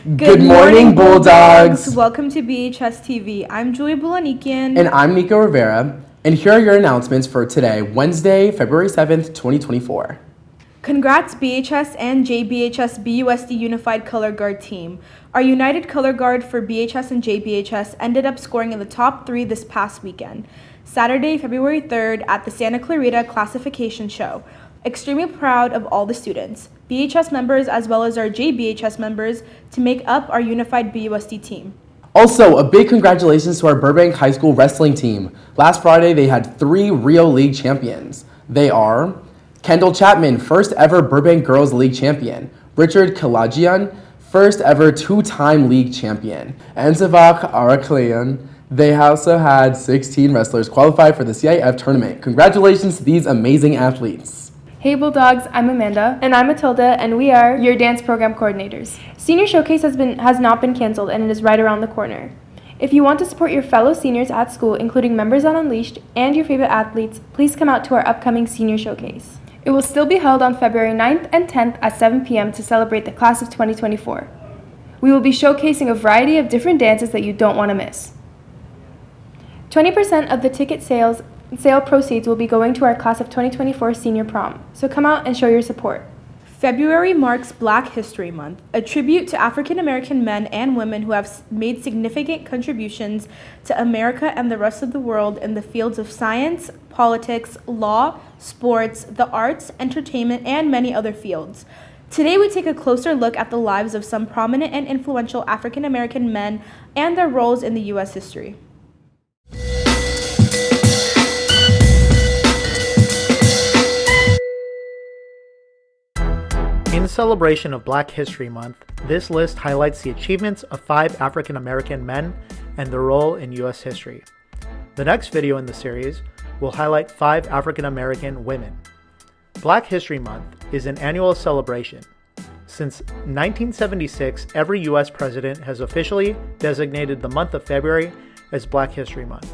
Good morning, Bulldogs! Welcome to BHS-TV. I'm Julia Bulanikian. And I'm Nico Rivera. And here are your announcements for today, Wednesday, February 7th, 2024. Congrats BHS and JBHS BUSD Unified Color Guard team. Our United Color Guard for BHS and JBHS ended up scoring in the top 3 this past weekend, Saturday, February 3rd at the Santa Clarita Classification Show. Extremely proud of all the students, BHS members as well as our JBHS members to make up our unified BUSD team. Also, a big congratulations to our Burbank High School wrestling team. Last Friday, they had 3 Rio League champions. They are Kendall Chapman, first ever Burbank Girls League champion. Richard Kalajian, first ever 2-time league champion. And Savak Arakleyan. They also had 16 wrestlers qualify for the CIF tournament. Congratulations to these amazing athletes. Hey Bulldogs, I'm Amanda. And I'm Matilda, and we are your dance program coordinators. Senior Showcase has not been canceled, and it is right around the corner. If you want to support your fellow seniors at school, including members on Unleashed and your favorite athletes, please come out to our upcoming Senior Showcase. It will still be held on February 9th and 10th at 7 p.m. to celebrate the class of 2024. We will be showcasing a variety of different dances that you don't want to miss. 20% of the ticket sale proceeds will be going to our class of 2024 senior prom, so come out and show your support. February marks Black History Month, a tribute to African American men and women who have made significant contributions to America and the rest of the world in the fields of science, politics, law, sports, the arts, entertainment, and many other fields. Today we take a closer look at the lives of some prominent and influential African American men and their roles in the U.S. history. In celebration of Black History Month, this list highlights the achievements of 5 African American men and their role in U.S. history. The next video in the series will highlight 5 African American women. Black History Month is an annual celebration. Since 1976, every U.S. president has officially designated the month of February as Black History Month.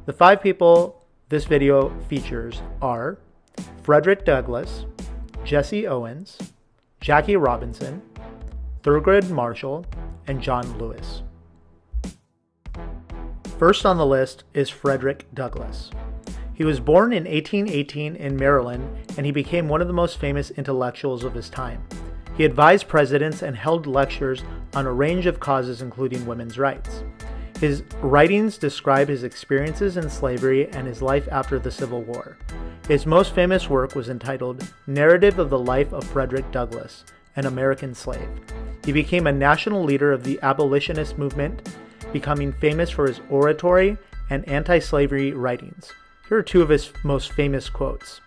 The 5 people this video features are Frederick Douglass, Jesse Owens, Jackie Robinson, Thurgood Marshall, and John Lewis. First on the list is Frederick Douglass. He was born in 1818 in Maryland, and he became one of the most famous intellectuals of his time. He advised presidents and held lectures on a range of causes including women's rights. His writings describe his experiences in slavery and his life after the Civil War. His most famous work was entitled Narrative of the Life of Frederick Douglass, an American Slave. He became a national leader of the abolitionist movement, becoming famous for his oratory and anti-slavery writings. Here are 2 of his most famous quotes.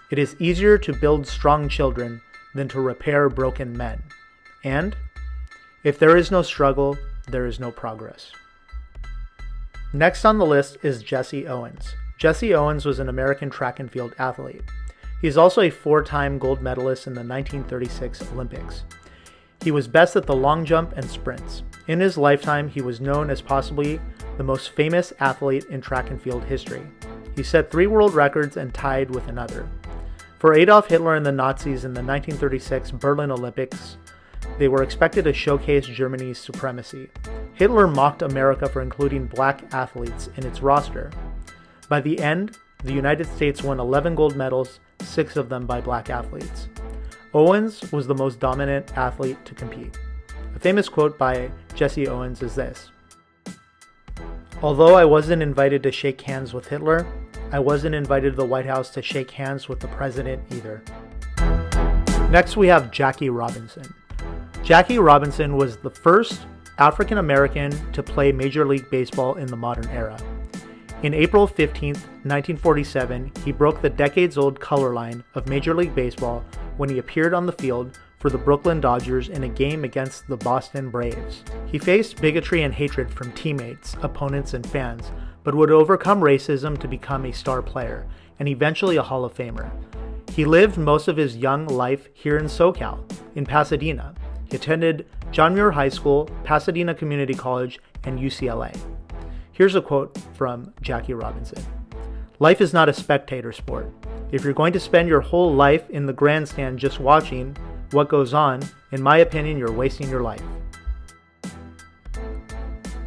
"It is easier to build strong children than to repair broken men." And, "If there is no struggle, there is no progress." Next on the list is Jesse Owens. Jesse Owens was an American track and field athlete. He is also a 4-time gold medalist in the 1936 Olympics. He was best at the long jump and sprints. In his lifetime, he was known as possibly the most famous athlete in track and field history. He set 3 world records and tied with another. For Adolf Hitler and the Nazis in the 1936 Berlin Olympics, they were expected to showcase Germany's supremacy. Hitler mocked America for including black athletes in its roster. By the end, the United States won 11 gold medals, 6 of them by black athletes. Owens was the most dominant athlete to compete. A famous quote by Jesse Owens is this: "Although I wasn't invited to shake hands with Hitler, I wasn't invited to the White House to shake hands with the president either." Next we have Jackie Robinson. Jackie Robinson was the first African American to play Major League Baseball in the modern era. In April 15, 1947, he broke the decades-old color line of Major League Baseball when he appeared on the field for the Brooklyn Dodgers in a game against the Boston Braves. He faced bigotry and hatred from teammates, opponents, and fans, but would overcome racism to become a star player, and eventually a Hall of Famer. He lived most of his young life here in SoCal, in Pasadena. He attended John Muir High School, Pasadena Community College, and UCLA. Here's a quote from Jackie Robinson. "Life is not a spectator sport. If you're going to spend your whole life in the grandstand just watching what goes on, in my opinion, you're wasting your life."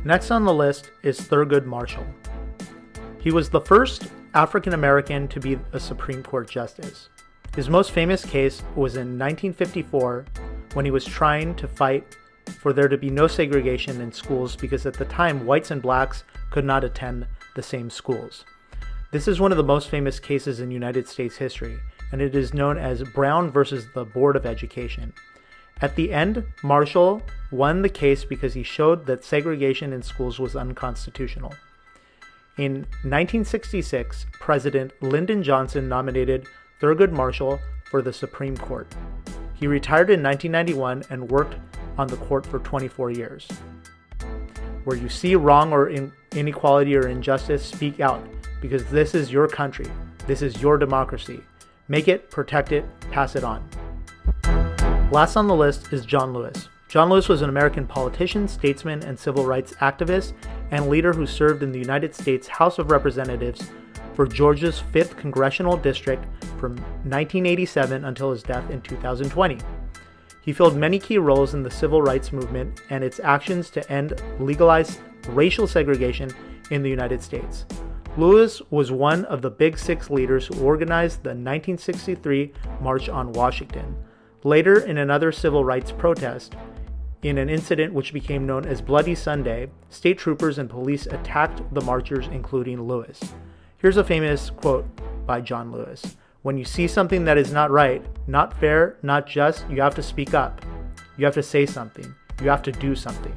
Next on the list is Thurgood Marshall. He was the first African American to be a Supreme Court justice. His most famous case was in 1954 when he was trying to fight for there to be no segregation in schools because at the time whites and blacks could not attend the same schools. This is one of the most famous cases in United States history, and it is known as Brown versus the Board of Education. At the end, Marshall won the case because he showed that segregation in schools was unconstitutional. In 1966, President Lyndon Johnson nominated Thurgood Marshall for the Supreme Court. He retired in 1991 and worked on the court for 24 years. Where you see wrong or inequality or injustice, speak out, because this is your country. This is your democracy. Make it, protect it, pass it on. Last on the list is John Lewis. John Lewis was an American politician, statesman, and civil rights activist and leader who served in the United States House of Representatives for Georgia's 5th Congressional District from 1987 until his death in 2020. He filled many key roles in the civil rights movement and its actions to end legalized racial segregation in the United States. Lewis was one of the Big Six leaders who organized the 1963 March on Washington. Later, in another civil rights protest, in an incident which became known as Bloody Sunday, state troopers and police attacked the marchers, including Lewis. Here's a famous quote by John Lewis. "When you see something that is not right, not fair, not just, you have to speak up. You have to say something. You have to do something."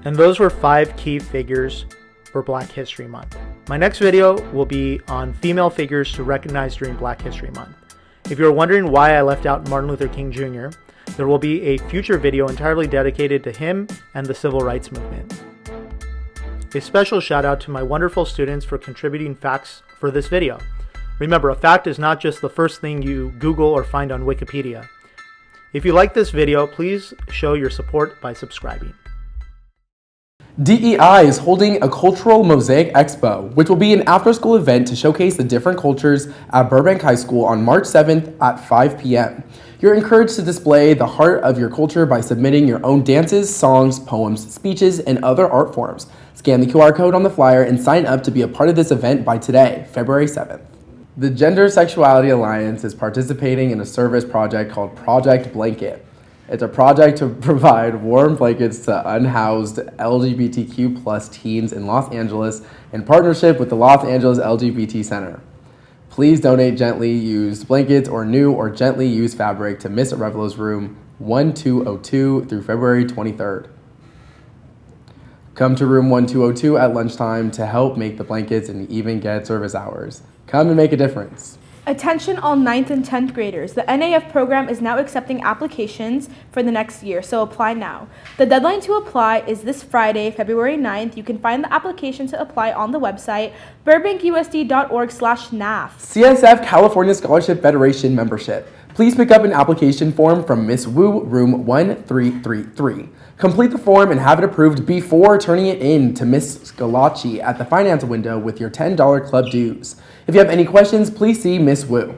And those were 5 key figures for Black History Month. My next video will be on female figures to recognize during Black History Month. If you're wondering why I left out Martin Luther King Jr., there will be a future video entirely dedicated to him and the civil rights movement. A special shout out to my wonderful students for contributing facts for this video. Remember, a fact is not just the first thing you Google or find on Wikipedia. If you like this video, please show your support by subscribing. DEI is holding a cultural mosaic expo, which will be an after-school event to showcase the different cultures at Burbank High School on March 7th at 5 p.m. You're encouraged to display the heart of your culture by submitting your own dances, songs, poems, speeches, and other art forms. Scan the QR code on the flyer and sign up to be a part of this event by today, February 7th. The Gender Sexuality Alliance is participating in a service project called Project Blanket. It's a project to provide warm blankets to unhoused LGBTQ+ teens in Los Angeles in partnership with the Los Angeles LGBT Center. Please donate gently used blankets or new or gently used fabric to Miss Revelo's room 1202 through February 23rd. Come to room 1202 at lunchtime to help make the blankets and even get service hours. Come and make a difference. Attention all 9th and 10th graders. The NAF program is now accepting applications for the next year, so apply now. The deadline to apply is this Friday, February 9th. You can find the application to apply on the website, burbankusd.org/NAF. CSF California Scholarship Federation membership. Please pick up an application form from Miss Wu, room 1333. Complete the form and have it approved before turning it in to Miss Scalacci at the finance window with your $10 club dues. If you have any questions, please see Miss Wu.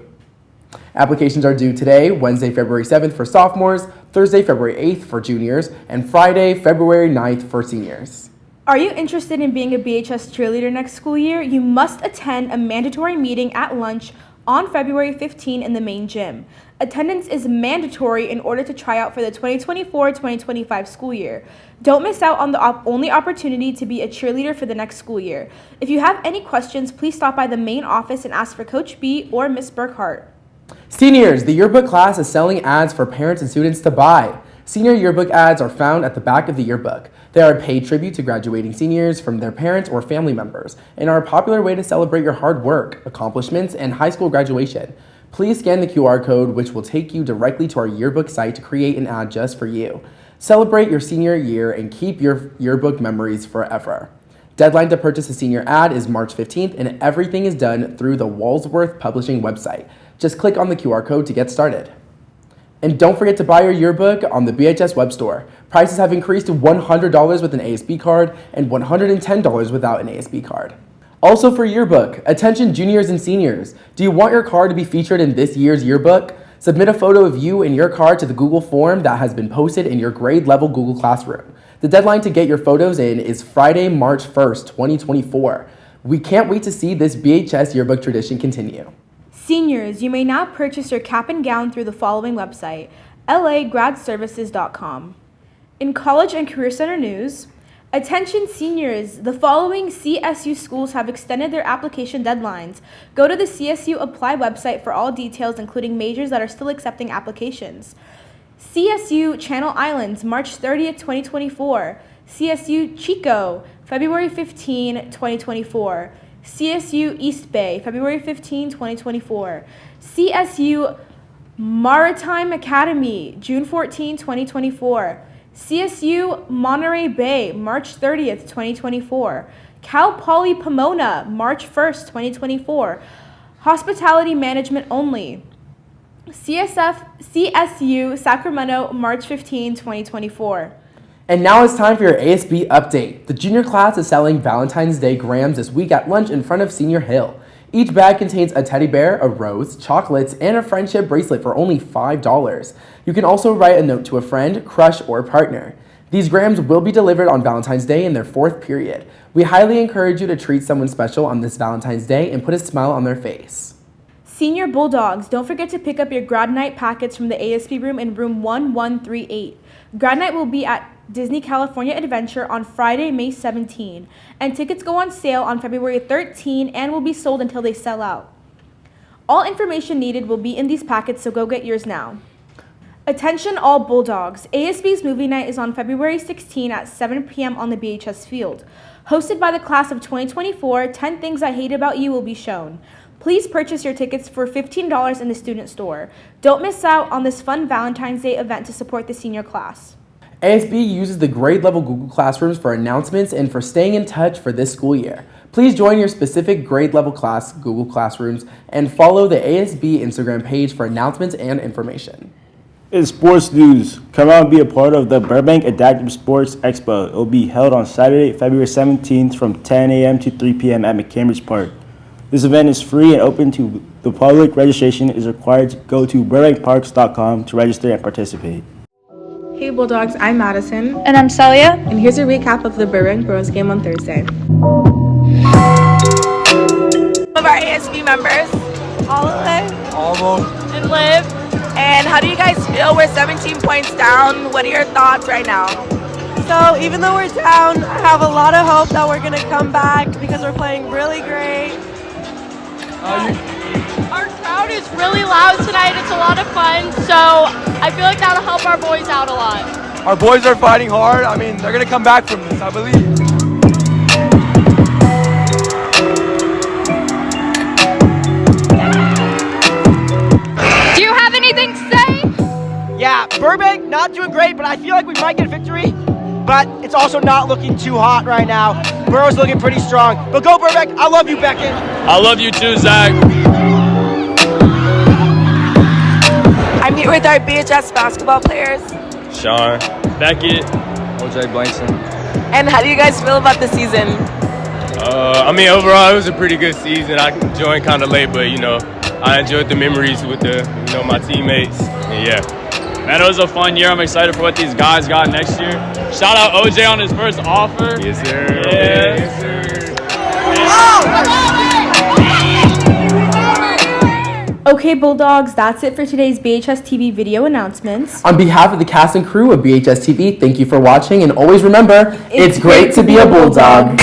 Applications are due today, Wednesday, February 7th for sophomores, Thursday, February 8th for juniors, and Friday, February 9th for seniors. Are you interested in being a BHS cheerleader next school year? You must attend a mandatory meeting at lunch on February 15 in the main gym. Attendance is mandatory in order to try out for the 2024-2025 school year. Don't miss out on the only opportunity to be a cheerleader for the next school year. If you have any questions, please stop by the main office and ask for Coach B or Miss Burkhart. Seniors, the yearbook class is selling ads for parents and students to buy. Senior yearbook ads are found at the back of the yearbook. They are a paid tribute to graduating seniors from their parents or family members and are a popular way to celebrate your hard work, accomplishments, and high school graduation. Please scan the QR code, which will take you directly to our yearbook site to create an ad just for you. Celebrate your senior year and keep your yearbook memories forever. Deadline to purchase a senior ad is March 15th, and everything is done through the Walsworth Publishing website. Just click on the QR code to get started. And don't forget to buy your yearbook on the BHS web store. Prices have increased to $100 with an ASB card and $110 without an ASB card. Also for yearbook, attention juniors and seniors. Do you want your card to be featured in this year's yearbook? Submit a photo of you and your card to the Google form that has been posted in your grade level Google Classroom. The deadline to get your photos in is Friday, March 1st, 2024. We can't wait to see this BHS yearbook tradition continue. Seniors, you may now purchase your cap and gown through the following website, lagradservices.com. In college and career center news, attention seniors, the following CSU schools have extended their application deadlines. Go to the CSU Apply website for all details, including majors that are still accepting applications. CSU Channel Islands, March 30th, 2024. CSU Chico, February 15, 2024. CSU East Bay, February 15, 2024. CSU Maritime Academy, June 14, 2024. CSU Monterey Bay, March 30th, 2024. Cal Poly Pomona, March 1st, 2024. Hospitality Management only. CSU Sacramento, March 15, 2024. And now it's time for your ASB update. The junior class is selling Valentine's Day grams this week at lunch in front of Senior Hill. Each bag contains a teddy bear, a rose, chocolates, and a friendship bracelet for only $5. You can also write a note to a friend, crush, or partner. These grams will be delivered on Valentine's Day in their 4th period. We highly encourage you to treat someone special on this Valentine's Day and put a smile on their face. Senior Bulldogs, don't forget to pick up your grad night packets from the ASB room in room 1138. Grad night will be at Disney California Adventure on Friday, May 17, and tickets go on sale on February 13 and will be sold until they sell out. All information needed will be in these packets, so go get yours now. Attention all Bulldogs, ASB's movie night is on February 16 at 7 p.m. on the BHS field. Hosted by the class of 2024, 10 Things I Hate About You will be shown. Please purchase your tickets for $15 in the student store. Don't miss out on this fun Valentine's Day event to support the senior class. ASB uses the grade level Google Classrooms for announcements and for staying in touch for this school year. Please join your specific grade level class Google Classrooms and follow the ASB Instagram page for announcements and information. It's sports news. Come out and be a part of the Burbank Adaptive Sports Expo. It will be held on Saturday, February 17th from 10 a.m. to 3 p.m. at McCambridge Park. This event is free and open to the public. Registration is required. To go to burbankparks.com to register and participate. Hey Bulldogs, I'm Madison. And I'm Celia. And here's a recap of the Burbank Girls game on Thursday. Of our ASB members, Olive and Liv. And how do you guys feel? We're 17 points down. What are your thoughts right now? So even though we're down, I have a lot of hope that we're going to come back because we're playing really great. Our crowd is really loud tonight. It's a lot of fun, so I feel like that'll help our boys out a lot. Our boys are fighting hard. I mean, they're going to come back from this, I believe. Do you have anything to say? Yeah, Burbank not doing great, but I feel like we might get a victory. But it's also not looking too hot right now. Burrow's looking pretty strong. But go Burbank, I love you, Beckett. I love you too, Zach. I'm here with our BHS basketball players. Sean, Beckett, OJ Blankson. And how do you guys feel about the season? I mean, overall, it was a pretty good season. I joined kind of late, but, I enjoyed the memories with my teammates. And yeah. Man, it was a fun year. I'm excited for what these guys got next year. Shout out OJ on his first offer. Yes, sir. Yeah. Yes, sir. Okay, Bulldogs, that's it for today's BHS-TV video announcements. On behalf of the cast and crew of BHS-TV, thank you for watching, and always remember, it's great to be a Bulldog.